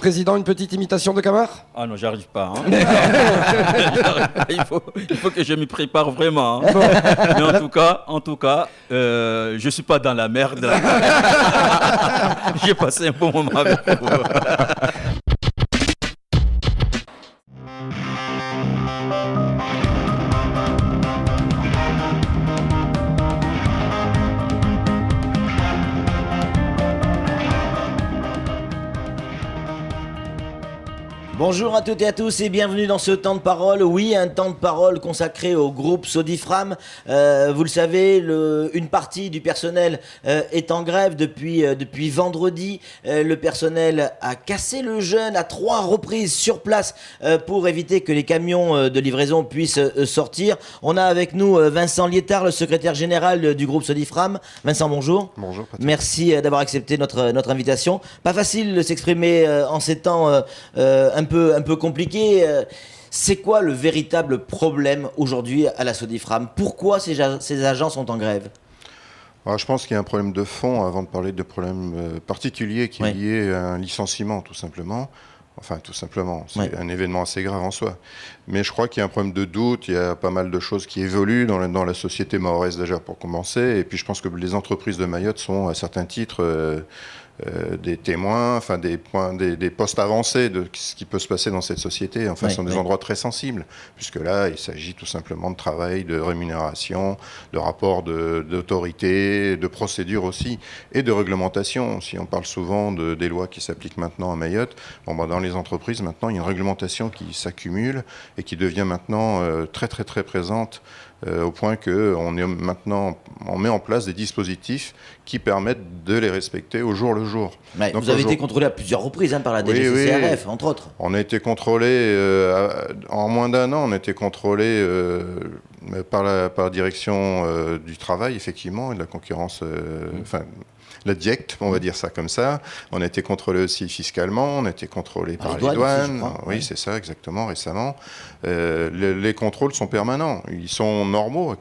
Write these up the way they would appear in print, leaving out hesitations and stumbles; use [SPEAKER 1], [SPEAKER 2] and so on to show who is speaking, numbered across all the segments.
[SPEAKER 1] Président, une petite imitation de Camar?
[SPEAKER 2] Ah non, j'arrive pas. Hein. il faut que je m'y prépare vraiment. Hein. Mais en tout cas, je suis pas dans la merde. J'ai passé un bon moment avec vous.
[SPEAKER 3] Bonjour à toutes et à tous et bienvenue dans ce temps de parole. Oui, un temps de parole consacré au groupe Sodifram. Vous le savez, une partie du personnel est en grève depuis vendredi. Le personnel a cassé le jeûne à 3 reprises sur place pour éviter que les camions de livraison puissent sortir. On a avec nous Vincent Liétard, le secrétaire général du groupe Sodifram. Vincent, bonjour.
[SPEAKER 4] Bonjour, Patrick.
[SPEAKER 3] Merci d'avoir accepté notre invitation. Pas facile de s'exprimer en ces temps un peu compliqué. C'est quoi le véritable problème aujourd'hui à la Sodifram? Pourquoi ces agents sont en grève?
[SPEAKER 4] Alors, je pense qu'il y a un problème de fond avant de parler de problème particulier qui est lié à un licenciement, tout simplement. Enfin, tout simplement, c'est un événement assez grave en soi. Mais je crois qu'il y a un problème de doute, il y a pas mal de choses qui évoluent dans la société mahoraise déjà pour commencer. Et puis je pense que les entreprises de Mayotte sont à certains titres des témoins, enfin des postes avancés de ce qui peut se passer dans cette société. Enfin, ce sont des endroits très sensibles, puisque là, il s'agit tout simplement de travail, de rémunération, de rapports d'autorité, de procédures aussi, et de réglementation. Si on parle souvent des lois qui s'appliquent maintenant à Mayotte, dans les entreprises, maintenant, il y a une réglementation qui s'accumule et qui devient maintenant très présente. Au point qu'on met en place des dispositifs qui permettent de les respecter au jour le jour.
[SPEAKER 3] Donc vous avez été contrôlé à plusieurs reprises entre DGCCRF, entre autres.
[SPEAKER 4] On a été contrôlé, en moins d'un an, on a été contrôlé par la direction du travail, effectivement, et de la concurrence, la DIECT, on va dire ça comme ça. On a été contrôlé aussi fiscalement, on a été contrôlé par les douanes. Oui, c'est ça, exactement, récemment. Les contrôles sont permanents. Ils sont normaux,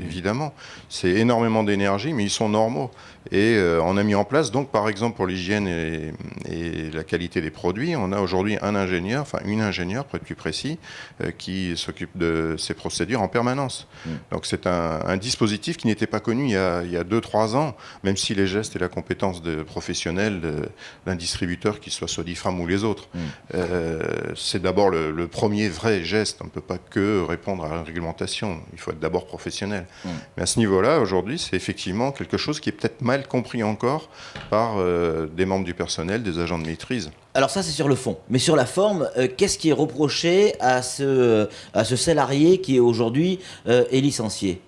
[SPEAKER 4] évidemment. C'est énormément d'énergie, mais ils sont normaux. Et on a mis en place, donc, par exemple, pour l'hygiène et la qualité des produits, on a aujourd'hui une ingénieure, pour être plus précis, qui s'occupe de ces procédures en permanence. Donc c'est un dispositif qui n'était pas connu il y a 2-3 ans, même si les gestes et la compétence professionnelle d'un distributeur, qu'il soit Sodifram ou les autres, c'est d'abord le premier vrai geste. On ne peut pas que répondre à la réglementation, il faut être d'abord professionnel. Mais à ce niveau-là, aujourd'hui, c'est effectivement quelque chose qui est peut-être mal compris encore par des membres du personnel, des agents de maîtrise.
[SPEAKER 3] Alors ça, c'est sur le fond. Mais sur la forme, qu'est-ce qui est reproché à ce salarié qui aujourd'hui est licencié?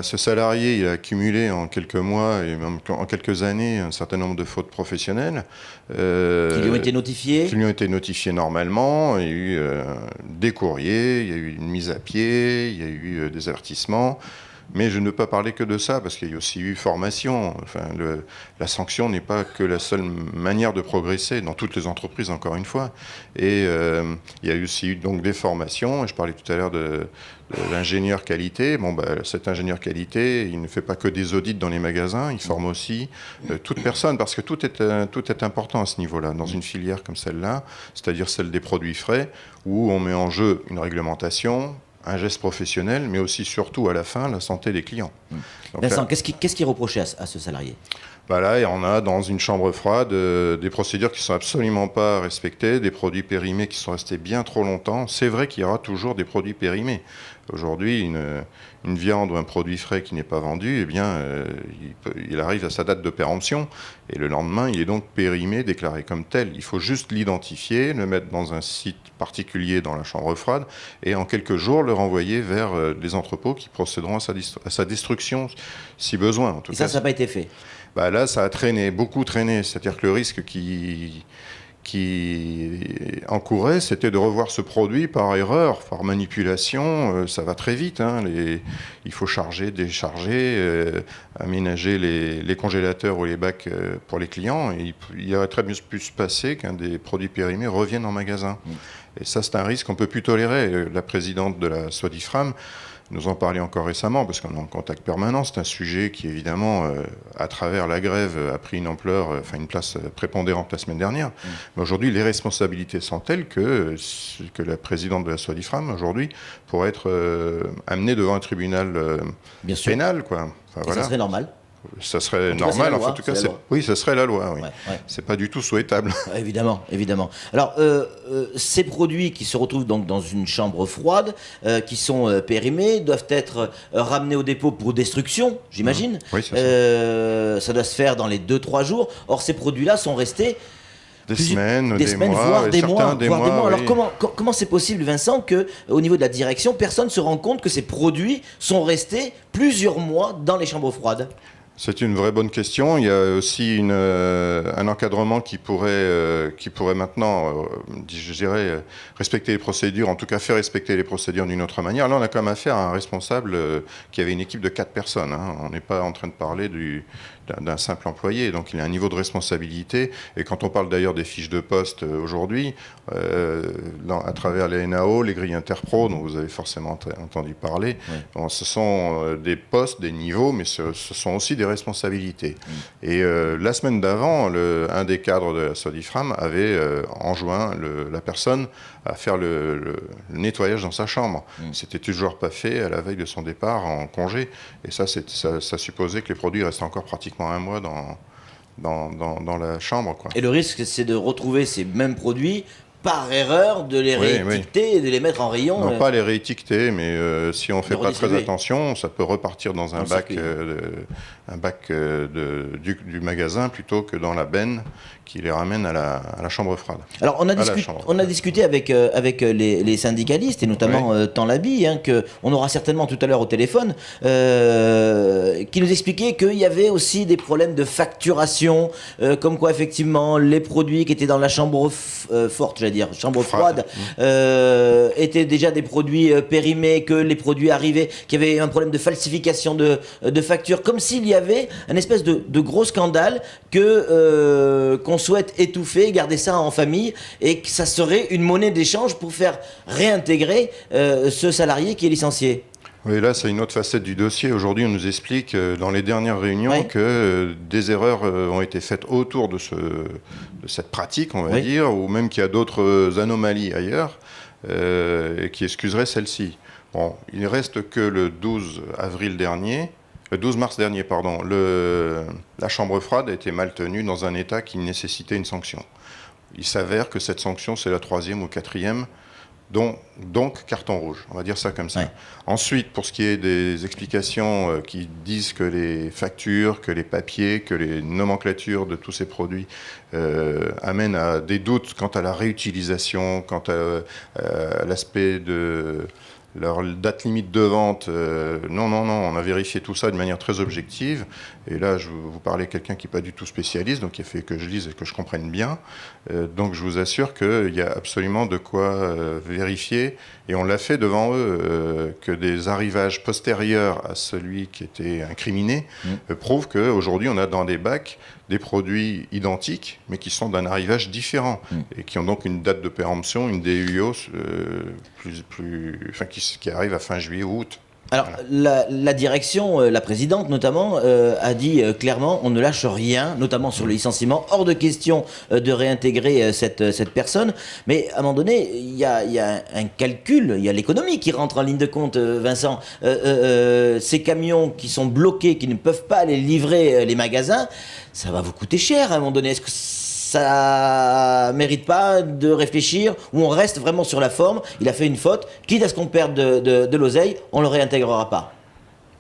[SPEAKER 4] Ce salarié, il a accumulé en quelques mois et même en quelques années un certain nombre de fautes professionnelles.
[SPEAKER 3] Qui lui ont été notifiées? Qui
[SPEAKER 4] lui ont été notifiées normalement. Il y a eu des courriers, il y a eu une mise à pied, il y a eu des avertissements. Mais je ne peux pas parler que de ça, parce qu'il y a aussi eu formation. Enfin, la sanction n'est pas que la seule manière de progresser, dans toutes les entreprises, encore une fois. Et il y a aussi eu donc des formations. Je parlais tout à l'heure de l'ingénieur qualité. Cet ingénieur qualité, il ne fait pas que des audits dans les magasins, il forme aussi toute personne, parce que tout est important à ce niveau-là, dans une filière comme celle-là, c'est-à-dire celle des produits frais, où on met en jeu une réglementation, un geste professionnel, mais aussi, surtout, à la fin, la santé des clients. Donc,
[SPEAKER 3] Vincent, qu'est-ce qui est reproché à ce salarié?
[SPEAKER 4] Là, on a dans une chambre froide des procédures qui ne sont absolument pas respectées, des produits périmés qui sont restés bien trop longtemps. C'est vrai qu'il y aura toujours des produits périmés. Aujourd'hui, une viande ou un produit frais qui n'est pas vendu, il arrive à sa date de péremption et le lendemain, il est donc périmé, déclaré comme tel. Il faut juste l'identifier, le mettre dans un site particulier dans la chambre froide et en quelques jours, le renvoyer vers les entrepôts qui procéderont à sa destruction si besoin. En tout cas,
[SPEAKER 3] ça n'a pas été fait?
[SPEAKER 4] Là, ça a traîné, beaucoup traîné. C'est-à-dire que le risque qui encourait, c'était de revoir ce produit par erreur, par manipulation. Ça va très vite. Il faut charger, décharger, aménager les congélateurs ou les bacs pour les clients. Et il aurait très bien pu se passer qu'un des produits périmés revienne en magasin. Et ça, c'est un risque qu'on ne peut plus tolérer. La présidente de la Sodifram nous en parlait encore récemment, parce qu'on est en contact permanent. C'est un sujet qui, évidemment, à travers la grève, a pris une ampleur, une place prépondérante la semaine dernière. Mais aujourd'hui, les responsabilités sont telles que la présidente de la Sodifram, aujourd'hui, pourrait être amenée devant un tribunal pénal, quoi. Enfin,
[SPEAKER 3] voilà. Ça serait normal.
[SPEAKER 4] Ça serait normal, en tout cas, oui, ça serait la loi, oui.
[SPEAKER 3] Ouais.
[SPEAKER 4] C'est pas du tout souhaitable.
[SPEAKER 3] Évidemment. Alors, ces produits qui se retrouvent donc dans une chambre froide, qui sont périmés, doivent être ramenés au dépôt pour destruction, j'imagine.
[SPEAKER 4] Oui, c'est ça.
[SPEAKER 3] Ça doit se faire dans les 2-3 jours. Or, ces produits-là sont restés
[SPEAKER 4] des semaines,
[SPEAKER 3] voire des mois. Alors
[SPEAKER 4] oui.
[SPEAKER 3] comment c'est possible, Vincent, que au niveau de la direction, personne se rend compte que ces produits sont restés plusieurs mois dans les chambres froides?
[SPEAKER 4] C'est une vraie bonne question. Il y a aussi un encadrement qui pourrait maintenant, je dirais, respecter les procédures, en tout cas faire respecter les procédures d'une autre manière. Là, on a quand même affaire à un responsable qui avait une équipe de 4 personnes. Hein. On n'est pas en train de parler d'un simple employé. Donc, il y a un niveau de responsabilité. Et quand on parle d'ailleurs des fiches de poste aujourd'hui, à travers les NAO, les grilles Interpro, dont vous avez forcément entendu parler, bon, ce sont des postes, des niveaux, mais ce sont aussi des responsabilités. Et la semaine d'avant, un des cadres de la Sodifram avait enjoint la personne à faire le nettoyage dans sa chambre. C'était toujours pas fait à la veille de son départ en congé. Et ça supposait que les produits restent encore pratiquement un mois dans la chambre, quoi.
[SPEAKER 3] Et le risque, c'est de retrouver ces mêmes produits par erreur, de les réétiqueter et de les mettre en rayon.
[SPEAKER 4] Non, pas les réétiqueter, mais si on ne fait pas très attention, ça peut repartir dans un bac du magasin plutôt que dans la benne qui les ramène à la chambre froide.
[SPEAKER 3] Alors on a discuté avec les syndicalistes et notamment Tanlabi, qu'on aura certainement tout à l'heure au téléphone, qui nous expliquait qu'il y avait aussi des problèmes de facturation, comme quoi effectivement les produits qui étaient dans la chambre forte, chambre froide, étaient déjà des produits périmés, que les produits arrivaient, qu'il y avait un problème de falsification de factures, comme s'il y avait un espèce de gros scandale qu'on souhaite étouffer, garder ça en famille, et que ça serait une monnaie d'échange pour faire réintégrer ce salarié qui est licencié.
[SPEAKER 4] Oui, là, c'est une autre facette du dossier. Aujourd'hui, on nous explique dans les dernières réunions que des erreurs ont été faites autour de cette pratique, on va dire, ou même qu'il y a d'autres anomalies ailleurs et qui excuseraient celle-ci. Bon, il ne reste que le 12 mars dernier, la chambre froide a été mal tenue dans un état qui nécessitait une sanction. Il s'avère que cette sanction, c'est la 3e ou 4e, donc carton rouge, on va dire ça comme ça. Ensuite, pour ce qui est des explications qui disent que les factures, que les papiers, que les nomenclatures de tous ces produits amènent à des doutes quant à la réutilisation, quant à l'aspect de leur date limite de vente, non, on a vérifié tout ça de manière très objective. Et là, je vous parlais de quelqu'un qui n'est pas du tout spécialiste, donc il a fait que je lise et que je comprenne bien. Donc je vous assure qu'il y a absolument de quoi vérifier. Et on l'a fait devant eux, que des arrivages postérieurs à celui qui était incriminé prouvent qu'aujourd'hui, on a dans des bacs des produits identiques, mais qui sont d'un arrivage différent, et qui ont donc une date de péremption, une DUO, qui arrive à fin juillet ou août.
[SPEAKER 3] Alors, la direction, la présidente notamment, a dit clairement, on ne lâche rien, notamment sur le licenciement, hors de question de réintégrer cette personne. Mais à un moment donné, il y a un calcul, il y a l'économie qui rentre en ligne de compte, Vincent. Ces camions qui sont bloqués, qui ne peuvent pas aller livrer les magasins, ça va vous coûter cher à un moment donné. Est-ce que ça mérite pas de réfléchir, ou on reste vraiment sur la forme, il a fait une faute, quitte à ce qu'on perde de l'oseille, on le réintégrera pas?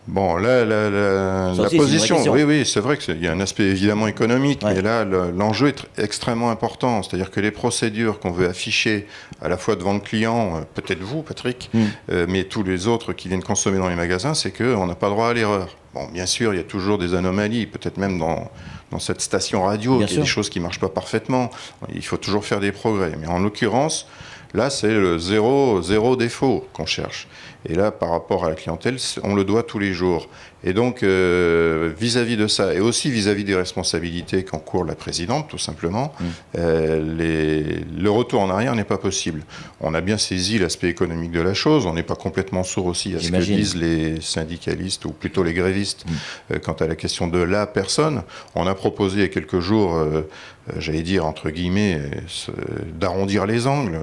[SPEAKER 4] Bon, là, la position, oui, c'est vrai qu'il y a un aspect évidemment économique, mais là, l'enjeu est extrêmement important. C'est-à-dire que les procédures qu'on veut afficher à la fois devant le client, peut-être vous, Patrick, mais tous les autres qui viennent consommer dans les magasins, c'est qu'on n'a pas droit à l'erreur. Bon, bien sûr, il y a toujours des anomalies, peut-être même dans cette station radio, il y a des choses qui ne marchent pas parfaitement. Il faut toujours faire des progrès. Mais en l'occurrence, là, c'est le zéro défaut qu'on cherche. Et là, par rapport à la clientèle, on le doit tous les jours. Et donc, vis-à-vis de ça, et aussi vis-à-vis des responsabilités qu'encourt la présidente, tout simplement, le retour en arrière n'est pas possible. On a bien saisi l'aspect économique de la chose, on n'est pas complètement sourd aussi à ce que disent les syndicalistes, ou plutôt les grévistes, quant à la question de la personne. On a proposé il y a quelques jours, j'allais dire, entre guillemets, d'arrondir les angles.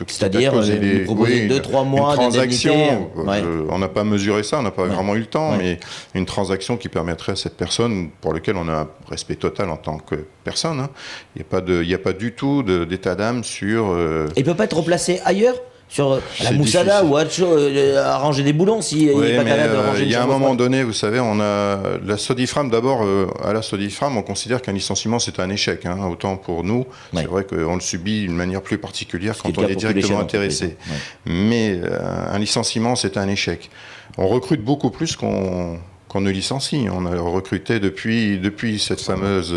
[SPEAKER 3] C'est-à-dire, vous proposez 2-3 mois
[SPEAKER 4] transaction.
[SPEAKER 3] Ouais.
[SPEAKER 4] On n'a pas mesuré ça, on n'a pas vraiment eu le temps, mais une transaction qui permettrait à cette personne, pour laquelle on a un respect total en tant que personne, hein. Il n'y a pas du tout d'état d'âme sur...
[SPEAKER 3] Il ne peut pas être replacé ailleurs sur la moussada ou autre chose, arranger des boulons s'il n'est pas capable de ranger.
[SPEAKER 4] Il y a un moment donné, vous savez, on a la Sodifram, d'abord, à la Sodifram, on considère qu'un licenciement, c'est un échec. Hein, autant pour nous, c'est vrai qu'on le subit d'une manière plus particulière quand on est directement intéressé. Mais un licenciement, c'est un échec. On recrute beaucoup plus qu'on ne licencie. On a recruté depuis cette fameuse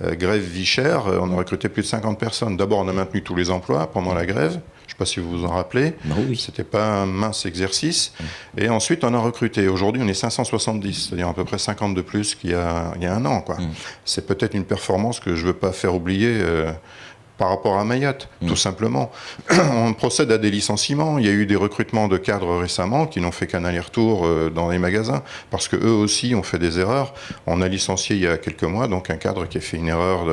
[SPEAKER 4] grève vie chère, on a recruté plus de 50 personnes. D'abord, on a maintenu tous les emplois pendant la grève. Je ne sais pas si vous vous en rappelez.
[SPEAKER 3] Oui.
[SPEAKER 4] C'était pas un mince exercice. Et ensuite, on a recruté. Aujourd'hui, on est 570, c'est-à-dire à peu près 50 de plus qu'il y a un an, quoi. C'est peut-être une performance que je ne veux pas faire oublier par rapport à Mayotte, tout simplement. On procède à des licenciements. Il y a eu des recrutements de cadres récemment qui n'ont fait qu'un aller-retour dans les magasins, parce qu'eux aussi ont fait des erreurs. On a licencié il y a quelques mois donc un cadre qui a fait une erreur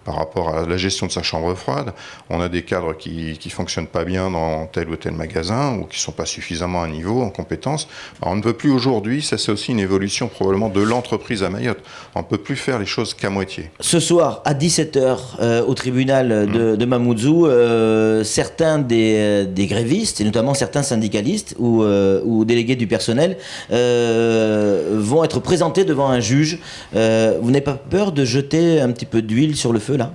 [SPEAKER 4] par rapport à la gestion de sa chambre froide. On a des cadres qui fonctionnent pas bien dans tel ou tel magasin, ou qui sont pas suffisamment à niveau, en compétences. On ne peut plus aujourd'hui, ça c'est aussi une évolution probablement de l'entreprise à Mayotte. On ne peut plus faire les choses qu'à moitié.
[SPEAKER 3] Ce soir, à 17h, au tribunal de Mamoudzou, certains des grévistes, et notamment certains syndicalistes ou délégués du personnel, vont être présentés devant un juge. Vous n'avez pas peur de jeter un petit peu d'huile sur le feu, là ?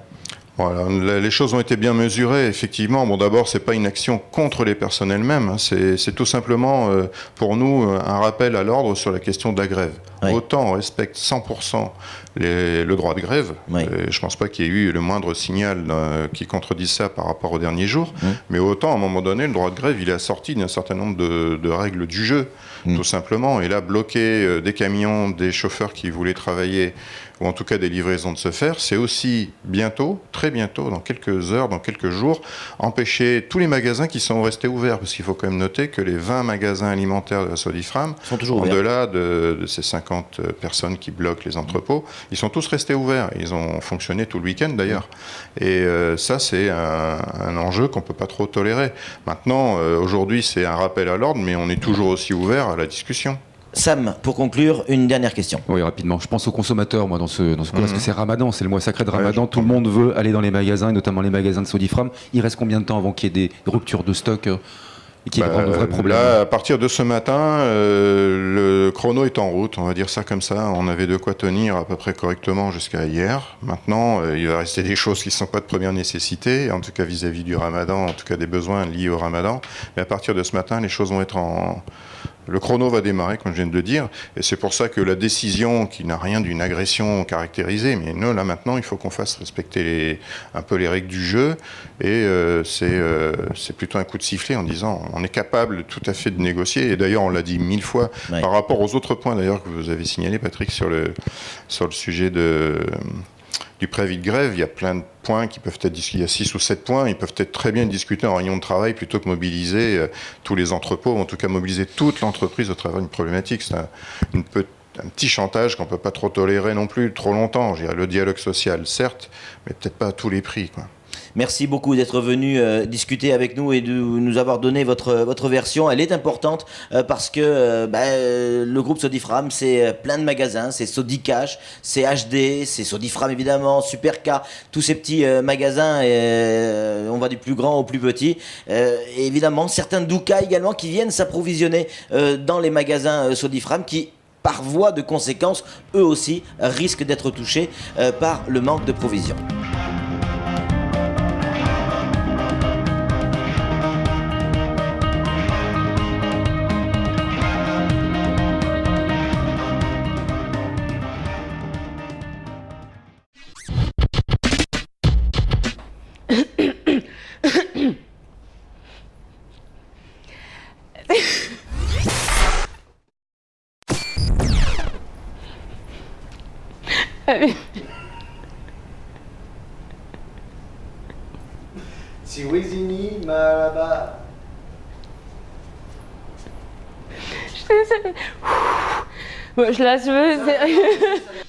[SPEAKER 4] Voilà, les choses ont été bien mesurées, effectivement. Bon, d'abord, c'est pas une action contre les personnes elles-mêmes, hein. C'est tout simplement, pour nous, un rappel à l'ordre sur la question de la grève. Oui. Autant on respecte 100% le droit de grève, je ne pense pas qu'il y ait eu le moindre signal qui contredise ça par rapport aux derniers jours, mais autant, à un moment donné, le droit de grève, il est assorti d'un certain nombre de règles du jeu, tout simplement. Et là, bloquer des camions, des chauffeurs qui voulaient travailler, ou en tout cas des livraisons de se faire, c'est aussi bientôt, très bientôt, dans quelques heures, dans quelques jours, empêcher tous les magasins qui sont restés ouverts, parce qu'il faut quand même noter que les 20 magasins alimentaires de la Sodifram, au-delà de ces 50 personnes qui bloquent les entrepôts, ils sont tous restés ouverts. Ils ont fonctionné tout le week-end d'ailleurs. Et ça, c'est un enjeu qu'on ne peut pas trop tolérer. Maintenant, aujourd'hui, c'est un rappel à l'ordre, mais on est toujours aussi ouvert à la discussion.
[SPEAKER 3] Sam, pour conclure, une dernière question.
[SPEAKER 1] Oui, rapidement. Je pense aux consommateurs, moi, dans ce cas, parce que c'est Ramadan, c'est le mois sacré de Ramadan. Tout le monde veut aller dans les magasins, et notamment les magasins de Sodifram. Il reste combien de temps avant qu'il y ait des ruptures de stock et qu'il y ait de vrais problèmes ?
[SPEAKER 4] Là, à partir de ce matin, le chrono est en route, on va dire ça comme ça. On avait de quoi tenir à peu près correctement jusqu'à hier. Maintenant, il va rester des choses qui ne sont pas de première nécessité, en tout cas vis-à-vis du Ramadan, en tout cas des besoins liés au Ramadan. Mais à partir de ce matin, les choses vont être Le chrono va démarrer, comme je viens de le dire, et c'est pour ça que la décision, qui n'a rien d'une agression caractérisée, mais nous, là, maintenant, il faut qu'on fasse respecter un peu les règles du jeu, et c'est plutôt un coup de sifflet en disant, on est capable tout à fait de négocier, et d'ailleurs, on l'a dit 1000 fois, par rapport aux autres points, d'ailleurs, que vous avez signalé, Patrick, sur le sujet du préavis de grève, il y a plein de points qui peuvent être discutés. Il y a 6 ou 7 points, ils peuvent être très bien discutés en réunion de travail plutôt que mobiliser tous les entrepôts, ou en tout cas mobiliser toute l'entreprise au travers d'une problématique. C'est un petit chantage qu'on ne peut pas trop tolérer non plus trop longtemps. Je dirais, le dialogue social, certes, mais peut-être pas à tous les prix, quoi.
[SPEAKER 3] Merci beaucoup d'être venu discuter avec nous et de nous avoir donné votre version. Elle est importante parce que le groupe Sodifram, c'est plein de magasins. C'est Sodicash, c'est HD, c'est Sodifram évidemment, Superka, tous ces petits magasins. On va du plus grand au plus petit. Et évidemment, certains Douka également qui viennent s'approvisionner dans les magasins Sodifram qui, par voie de conséquence, eux aussi risquent d'être touchés par le manque de provisions. Siwizini Maraba.
[SPEAKER 5] Je suis désolée. Bon, je laisse.